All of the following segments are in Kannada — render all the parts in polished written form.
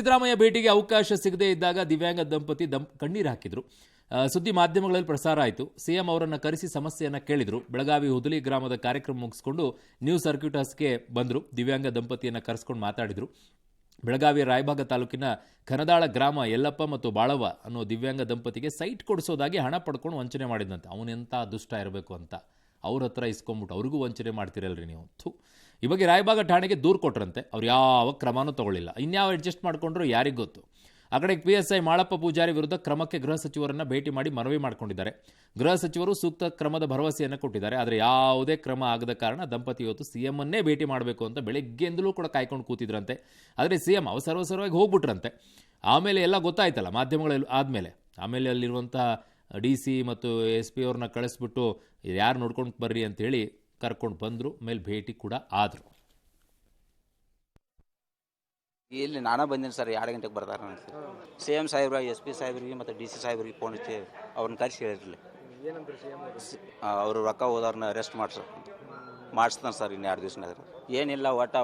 ಸಿದ್ದರಾಮಯ್ಯ ಭೇಟಿಗೆ ಅವಕಾಶ ಸಿಗದೇ ಇದ್ದಾಗ ದಿವ್ಯಾಂಗ ದಂಪತಿ ಕಣ್ಣೀರು ಹಾಕಿದ್ರು. ಸುದ್ದಿ ಮಾಧ್ಯಮಗಳಲ್ಲಿ ಪ್ರಸಾರ ಆಯಿತು. ಸಿಎಂ ಅವರನ್ನು ಕರೆಸಿ ಸಮಸ್ಯೆಯನ್ನು ಕೇಳಿದ್ರು. ಬೆಳಗಾವಿ ಹುದಲಿ ಗ್ರಾಮದ ಕಾರ್ಯಕ್ರಮ ಮುಗಿಸಿಕೊಂಡು ನ್ಯೂ ಸರ್ಕ್ಯೂಟ್ ಹೌಸ್ಗೆ ಬಂದರು. ದಿವ್ಯಾಂಗ ದಂಪತಿಯನ್ನು ಕರೆಸ್ಕೊಂಡು ಮಾತಾಡಿದ್ರು. ಬೆಳಗಾವಿ ರಾಯಭಾಗ ತಾಲೂಕಿನ ಖನದಾಳ ಗ್ರಾಮ ಯಲ್ಲಪ್ಪ ಮತ್ತು ಬಾಳವ್ವ ಅನ್ನೋ ದಿವ್ಯಾಂಗ ದಂಪತಿಗೆ ಸೈಟ್ ಕೊಡಿಸೋದಾಗಿ ಹಣ ಪಡ್ಕೊಂಡು ವಂಚನೆ ಮಾಡಿದಂತೆ. ಅವನೆಂಥ ದುಷ್ಟ ಇರಬೇಕು ಅಂತ ಅವ್ರ ಹತ್ರ ಇಸ್ಕೊಂಡ್ಬಿಟ್ಟು ಅವ್ರಿಗೂ ವಂಚನೆ ಮಾಡ್ತಿರಲ್ರಿ ನೀವು. ಈ ಬಗ್ಗೆ ರಾಯಭಾಗ ಠಾಣೆಗೆ ದೂರು ಕೊಟ್ರಂತೆ. ಅವ್ರು ಯಾವ ಕ್ರಮನೂ ತಗೊಳ್ಳಿಲ್ಲ. ಇನ್ಯಾವ ಅಡ್ಜಸ್ಟ್ ಮಾಡಿಕೊಂಡ್ರು ಯಾರಿಗೂ ಗೊತ್ತು. ಆ ಕಡೆ PSI ಮಾಳಪ್ಪ ಪೂಜಾರಿ ವಿರುದ್ಧ ಕ್ರಮಕ್ಕೆ ಗೃಹ ಸಚಿವರನ್ನು ಭೇಟಿ ಮಾಡಿ ಮನವಿ ಮಾಡಿಕೊಂಡಿದ್ದಾರೆ. ಗೃಹ ಸಚಿವರು ಸೂಕ್ತ ಕ್ರಮದ ಭರವಸೆಯನ್ನು ಕೊಟ್ಟಿದ್ದಾರೆ. ಆದರೆ ಯಾವುದೇ ಕ್ರಮ ಆಗದ ಕಾರಣ ದಂಪತಿ ಇವತ್ತು CM ಅನ್ನೇ ಭೇಟಿ ಮಾಡಬೇಕು ಅಂತ ಬೆಳಗ್ಗೆಯಿಂದಲೂ ಕೂಡ ಕಾಯ್ಕೊಂಡು ಕೂತಿದ್ರಂತೆ. ಆದರೆ CM ಅವಸರವಾಗಿ ಹೋಗ್ಬಿಟ್ರಂತೆ. ಆಮೇಲೆ ಎಲ್ಲ ಗೊತ್ತಾಯ್ತಲ್ಲ ಮಾಧ್ಯಮಗಳಲ್ಲಿ ಆಮೇಲೆ ಅಲ್ಲಿರುವಂಥ DC ಮತ್ತು SP ಅವ್ರನ್ನ ಕಳಿಸ್ಬಿಟ್ಟು ಯಾರು ನೋಡ್ಕೊಂಡು ಬರ್ರಿ ಅಂತೇಳಿ ಕರ್ಕೊಂಡು ಬಂದರು. ಮೇಲೆ ಭೇಟಿ ಕೂಡ ಆದರು. ಇಲ್ಲಿ ನಾನೇ ಬಂದೀನಿ ಸರ್, 2 ಗಂಟೆಗೆ ಬರ್ತಾರೆ ಅಂತ. CM ಸಾಹೇಬ್ರ SP ಸಾಹೇಬ್ರಿಗೆ ಮತ್ತು DC ಸಾಹೇಬ್ರಿಗೆ ಫೋನ್ ಹಚ್ಚಿ ಅವ್ರನ್ನ ಕರೆಸಿ ಹೇಳಿರಲಿ. ಅವರು ರೊಕ್ಕ ಹೋದವ್ರನ್ನ ಅರೆಸ್ಟ್ ಮಾಡಿಸ್ತಾನೆ ಸರ್ ಇನ್ನು 2 ದಿವಸನಾಗ. ಏನಿಲ್ಲ ಒಟ್ಟು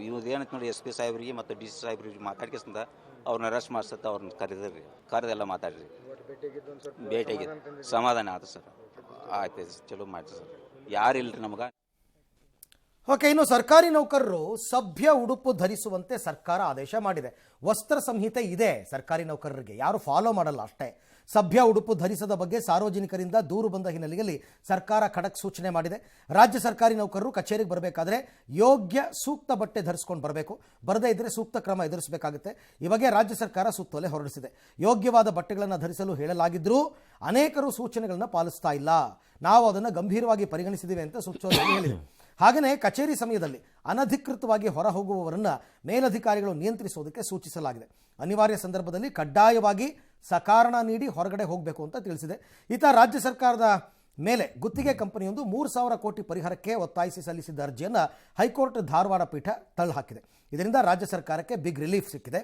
ಇವ್ದು ಏನಂತ ನೋಡಿ SP ಸಾಹೇಬ್ರಿಗೆ ಮತ್ತು DC ಸಾಹೇಬ್ರಿಗೆ ಮಾತಾಡ್ಕಿಸಿಂದ ಅವ್ರನ್ನ ಅರೆಸ್ಟ್ ಮಾಡಿಸುತ್ತೆ. ಅವ್ರನ್ನ ಕರೆದ್ರಿ, ಕರೆದೆಲ್ಲ ಮಾತಾಡ್ರಿ. ಭೇಟಿಯಾಗಿದ್ದು ಸಮಾಧಾನ ಆಯ್ತು ಸರ್. ಆಯ್ತು ಚಲೋ ಮಾಡ್ತೀವಿ ಸರ್, ಯಾರು ಇಲ್ಲರಿ ನಮ್ಗೆ. ಓಕೆ, ಇನ್ನು ಸರ್ಕಾರಿ ನೌಕರರು ಸಭ್ಯ ಉಡುಪು ಧರಿಸುವಂತೆ ಸರ್ಕಾರ ಆದೇಶ ಮಾಡಿದೆ. ವಸ್ತ್ರ ಸಂಹಿತೆ ಇದೆ ಸರ್ಕಾರಿ ನೌಕರರಿಗೆ, ಯಾರು ಫಾಲೋ ಮಾಡಲ್ಲ ಅಷ್ಟೇ. ಸಭ್ಯ ಉಡುಪು ಧರಿಸದ ಬಗ್ಗೆ ಸಾರ್ವಜನಿಕರಿಂದ ದೂರು ಬಂದ ಹಿನ್ನೆಲೆಯಲ್ಲಿ ಸರ್ಕಾರ ಖಡಕ್ ಸೂಚನೆ ಮಾಡಿದೆ. ರಾಜ್ಯ ಸರ್ಕಾರಿ ನೌಕರರು ಕಚೇರಿಗೆ ಬರಬೇಕಾದ್ರೆ ಯೋಗ್ಯ ಸೂಕ್ತ ಬಟ್ಟೆ ಧರಿಸ್ಕೊಂಡು ಬರಬೇಕು. ಬರದೇ ಇದ್ದರೆ ಸೂಕ್ತ ಕ್ರಮ ಎದುರಿಸಬೇಕಾಗುತ್ತೆ. ಈ ಬಗ್ಗೆ ರಾಜ್ಯ ಸರ್ಕಾರ ಸುತ್ತೋಲೆ ಹೊರಡಿಸಿದೆ. ಯೋಗ್ಯವಾದ ಬಟ್ಟೆಗಳನ್ನು ಧರಿಸಲು ಹೇಳಲಾಗಿದ್ದರೂ ಅನೇಕರು ಸೂಚನೆಗಳನ್ನು ಪಾಲಿಸ್ತಾ ಇಲ್ಲ. ನಾವು ಅದನ್ನು ಗಂಭೀರವಾಗಿ ಪರಿಗಣಿಸಿದ್ದೀವಿ ಅಂತ ಸುತ್ತೋಲೆಯಲ್ಲಿ ಹೇಳಿದೆ. ಹಾಗೆಯೇ ಕಚೇರಿ ಸಮಯದಲ್ಲಿ ಅನಧಿಕೃತವಾಗಿ ಹೊರ ಹೋಗುವವರನ್ನು ಮೇಲಧಿಕಾರಿಗಳು ನಿಯಂತ್ರಿಸೋದಕ್ಕೆ ಸೂಚಿಸಲಾಗಿದೆ. ಅನಿವಾರ್ಯ ಸಂದರ್ಭದಲ್ಲಿ ಕಡ್ಡಾಯವಾಗಿ ಸಕಾರಣ ನೀಡಿ ಹೊರಗಡೆ ಹೋಗಬೇಕು ಅಂತ ತಿಳಿಸಿದೆ. ರಾಜ್ಯ ಸರ್ಕಾರದ ಮೇಲೆ ಗುತ್ತಿಗೆ ಕಂಪನಿಯೊಂದು 3,000 ಕೋಟಿ ಪರಿಹಾರಕ್ಕೆ ಒತ್ತಾಯಿಸಿ ಸಲ್ಲಿಸಿದ್ದ ಅರ್ಜಿಯನ್ನು ಹೈಕೋರ್ಟ್ ಧಾರವಾಡ ಪೀಠ ತಳ್ಳಹಾಕಿದೆ. ಇದರಿಂದ ರಾಜ್ಯ ಸರ್ಕಾರಕ್ಕೆ ಬಿಗ್ ರಿಲೀಫ್ ಸಿಕ್ಕಿದೆ.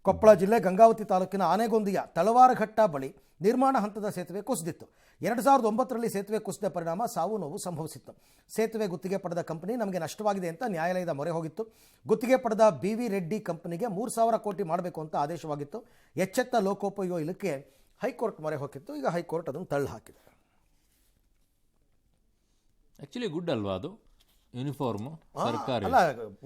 ಕೊಪ್ಪಳ ಜಿಲ್ಲೆ ಗಂಗಾವತಿ ತಾಲೂಕಿನ ಆನೆಗೊಂದಿಯ ತಳವಾರಘಟ್ಟ ಬಳಿ ನಿರ್ಮಾಣ ಹಂತದ ಸೇತುವೆ ಕುಸಿದಿತ್ತು. 2009ರಲ್ಲಿ ಸೇತುವೆ ಕುಸಿದ ಪರಿಣಾಮ ಸಾವು ನೋವು ಸಂಭವಿಸಿತ್ತು. ಸೇತುವೆ ಗುತ್ತಿಗೆ ಪಡೆದ ಕಂಪನಿ ನಮಗೆ ನಷ್ಟವಾಗಿದೆ ಅಂತ ನ್ಯಾಯಾಲಯದ ಮೊರೆ ಹೋಗಿತ್ತು. ಗುತ್ತಿಗೆ ಪಡೆದ BV ರೆಡ್ಡಿ ಕಂಪನಿಗೆ 3,000 ಕೋಟಿ ಮಾಡಬೇಕು ಅಂತ ಆದೇಶವಾಗಿತ್ತು. ಎಚ್ಚೆತ್ತ ಲೋಕೋಪಯೋಗಿ ಇಲಾಖೆ ಹೈಕೋರ್ಟ್ ಮೊರೆ ಹೋಗಿತ್ತು. ಈಗ ಹೈಕೋರ್ಟ್ ಅದನ್ನು ತಳ್ಳಿ ಹಾಕಿದೆ. ಆಕ್ಚುಲಿ ಗುಡ್ ಅಲ್ವಾ ಅದು? ಯೂನಿಫಾರ್ಮ್ ಸರ್ಕಾರಿ ಅಲ್ಲ,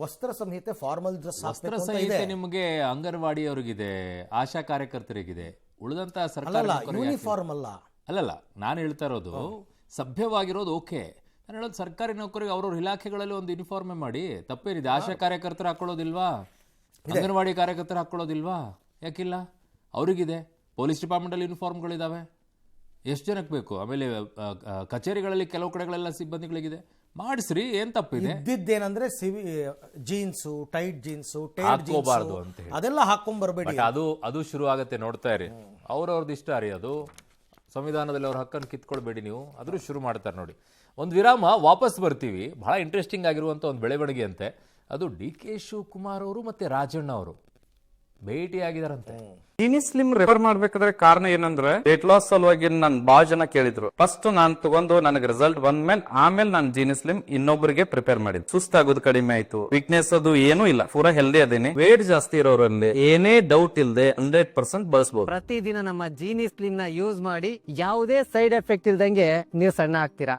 ವಸ್ತ್ರ ಸಂಹಿತೆ ಫಾರ್ಮಲ್ ಡ್ರೆಸ್. ವಸ್ತ್ರ ಸಂಹಿತೆ ನಿಮಗೆ ಅಂಗನವಾಡಿಯವರಿಗಿದೆ, ಆಶಾ ಕಾರ್ಯಕರ್ತರಿಗಿದೆ. ಉಳಿದಂತ ಸರ್ಕಾರ ಯೂನಿಫಾರ್ಮ್ ಅಲ್ಲಲ್ಲ, ನಾನು ಹೇಳ್ತಾ ಇರೋದು ಸಭ್ಯವಾಗಿರೋದು ಓಕೆ. ನಾನು ಹೇಳೋದು ಸರ್ಕಾರಿ ನೌಕರಿಗೆ ಅವ್ರವ್ರ ಇಲಾಖೆಗಳಲ್ಲಿ ಒಂದು ಯೂನಿಫಾರ್ಮೇ ಮಾಡಿ. ತಪ್ಪೇನಿದೆ? ಆಶಾ ಕಾರ್ಯಕರ್ತರು ಹಾಕೊಳ್ಳೋದಿಲ್ವಾ? ಅಂಗನವಾಡಿ ಕಾರ್ಯಕರ್ತರು ಹಾಕೊಳ್ಳೋದಿಲ್ವಾ? ಯಾಕಿಲ್ಲ? ಅವ್ರಿಗಿದೆ. ಪೊಲೀಸ್ ಡಿಪಾರ್ಟ್ಮೆಂಟಲ್ಲಿ ಯೂನಿಫಾರ್ಮ್ಗಳಿದ್ದಾವೆ. ಎಷ್ಟು ಜನಕ್ಕೆ ಬೇಕು? ಆಮೇಲೆ ಕಚೇರಿಗಳಲ್ಲಿ ಕೆಲವು ಕಡೆಗಳೆಲ್ಲ ಸಿಬ್ಬಂದಿಗಳಿಗಿದೆ. ಮಾಡಿಸ್ರಿ, ಏನ್ ತಪ್ಪಿದೆ? ಇದ್ದಿದ್ದೇನಂದ್ರೆ ಜೀನ್ಸು, ಟೈಟ್ ಜೀನ್ಸು, ಹಾಕೋಬಾರ್ದು ಅಂತ ಅದೆಲ್ಲ ಹಾಕೊಂಡ್ ಬರಬೇಡಿ. ಅದು ಶುರು ಆಗತ್ತೆ, ನೋಡ್ತಾ ಇರಿ. ಅವ್ರವ್ರದ್ದು ಇಷ್ಟ ರೀ, ಅದು ಸಂವಿಧಾನದಲ್ಲಿ ಅವ್ರ ಹಕ್ಕನ್ನು ಕಿತ್ಕೊಳ್ಬೇಡಿ ನೀವು. ಅದ್ರೂ ಶುರು ಮಾಡ್ತಾರೆ ನೋಡಿ. ಒಂದು ವಿರಾಮ, ವಾಪಸ್ ಬರ್ತೀವಿ. ಬಹಳ ಇಂಟ್ರೆಸ್ಟಿಂಗ್ ಆಗಿರುವಂಥ ಒಂದು ಬೆಳವಣಿಗೆ ಅಂತೆ. ಅದು DK ಶಿವಕುಮಾರ್ ಅವರು ಮತ್ತೆ ರಾಜಣ್ಣ ಅವರು ಭೇಟಿಯಾಗಿದಾರಂತೆ. ಜೀನಿ ಸ್ಲಿಮ್ ರೆಫರ್ ಮಾಡ್ಬೇಕಾದ್ರೆ ಕಾರಣ ಏನಂದ್ರೆ ವೇಟ್ ಲಾಸ್ ಸಲುವಾಗಿ ನನ್ ಬಾಳ ಜನ ಕೇಳಿದ್ರು. ಫಸ್ಟ್ ನಾನ್ ತಗೊಂಡು ನನಗೆ ರಿಸಲ್ಟ್ ಬಂದ್ಮೇಲೆ ಆಮೇಲೆ ನಾನು ಜೀನಿ ಸ್ಲಿಮ್ ಇನ್ನೊಬ್ಬರಿಗೆ ಪ್ರಿಪೇರ್ ಮಾಡಿದ್. ಸುಸ್ತಾಗೋದು ಕಡಿಮೆ ಆಯ್ತು, ವೀಕ್ನೆಸ್ ಅದು ಏನೂ ಇಲ್ಲ, ಪೂರಾ ಹೆಲ್ದಿ ಅದೇನೆ. ವೇಟ್ ಜಾಸ್ತಿ ಇರೋರಲ್ಲಿ ಏನೇ ಡೌಟ್ ಇಲ್ಲದೆ 100% ಬಳಸಬಹುದು. ಪ್ರತಿದಿನ ನಮ್ಮ ಜೀನಿ ಸ್ಲಿಮ್ ನ ಯೂಸ್ ಮಾಡಿ ಯಾವುದೇ ಸೈಡ್ ಎಫೆಕ್ಟ್ ಇಲ್ದಂಗೆ ನೀವು ಸಣ್ಣ ಆಗ್ತೀರಾ.